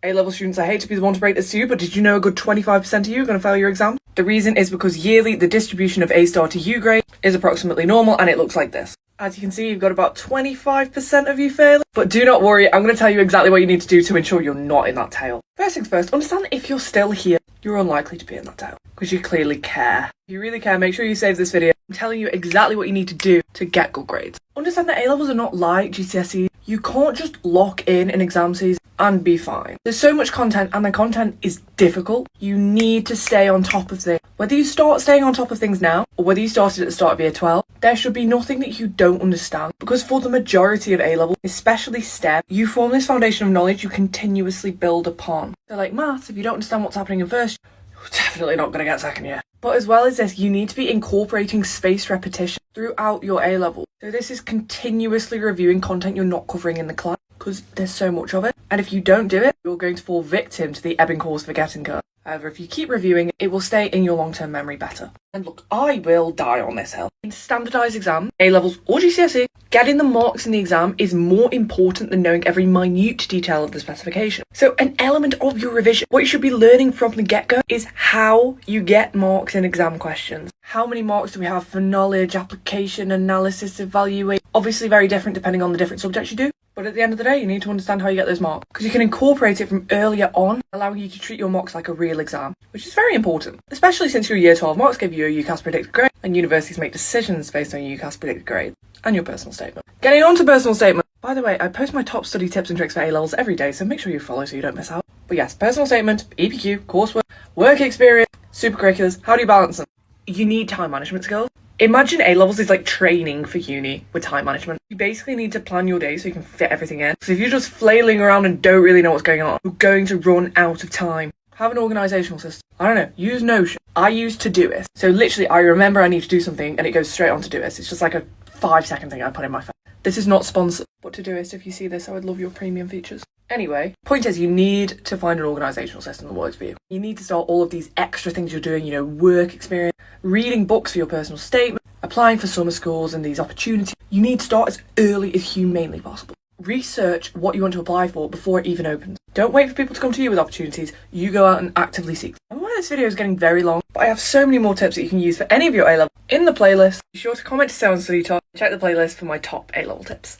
A-level students, I hate to be the one to break this to you, but did you know a good 25% of you are going to fail your exam? The reason is because yearly, the distribution of A star to U grade is approximately normal, and it looks like this. As you can see, you've got about 25% of you failing. But do not worry, I'm going to tell you exactly what you need to do to ensure you're not in that tail. First things first, understand that if you're still here, you're unlikely to be in that tail, because you clearly care. If you really care, make sure you save this video. I'm telling you exactly what you need to do to get good grades. Understand that A-levels are not like GCSE. You can't just lock in an exam season and be fine. There's so much content, and the content is difficult. You need to stay on top of things. Whether you start staying on top of things now, or whether you started at the start of year 12, there should be nothing that you don't understand. Because for the majority of A-level, especially STEM, you form this foundation of knowledge you continuously build upon. So like maths, if you don't understand what's happening in first, you're definitely not going to get second year. But as well as this, you need to be incorporating spaced repetition throughout your A-level. So this is continuously reviewing content you're not covering in the class, because there's so much of it. And if you don't do it, you're going to fall victim to the Ebbinghaus forgetting curve. However, if you keep reviewing, it will stay in your long-term memory better. And look, I will die on this hill. In standardised exams, A-levels or GCSE, getting the marks in the exam is more important than knowing every minute detail of the specification. So an element of your revision, what you should be learning from the get-go, is how you get marks in exam questions. How many marks do we have for knowledge, application, analysis, evaluation? Obviously very different depending on the different subjects you do. But at the end of the day, you need to understand how you get those marks, because you can incorporate it from earlier on, allowing you to treat your mocks like a real exam, which is very important, especially since your year 12 mocks give you a UCAS predicted grade, and universities make decisions based on your UCAS predicted grade and your personal statement. Getting on to personal statement. By the way, I post my top study tips and tricks for A-levels every day, so make sure you follow so you don't miss out. But yes, personal statement, EPQ, coursework, work experience, supercurriculars, how do you balance them? You need time management skills. Imagine A-levels is like training for uni with time management. You basically need to plan your day so you can fit everything in. So if you're just flailing around and don't really know what's going on, you're going to run out of time. Have an organisational system. I don't know, use Notion. I use Todoist. So literally I remember I need to do something and it goes straight on Todoist. It's just like a 5-second thing I put in my phone. This is not sponsored, but Todoist, if you see this, I would love your premium features. Anyway, point is you need to find an organisational system that works for you. You need to start all of these extra things you're doing, you know, work experience, reading books for your personal statement, applying for summer schools and these opportunities. You need to start as early as humanly possible. Research what you want to apply for before it even opens. Don't wait for people to come to you with opportunities. You go out and actively seek them. I'm aware this video is getting very long, but I have so many more tips that you can use for any of your A-level in the playlist. Be sure to comment to say on study talk. Check the playlist for my top A-level tips.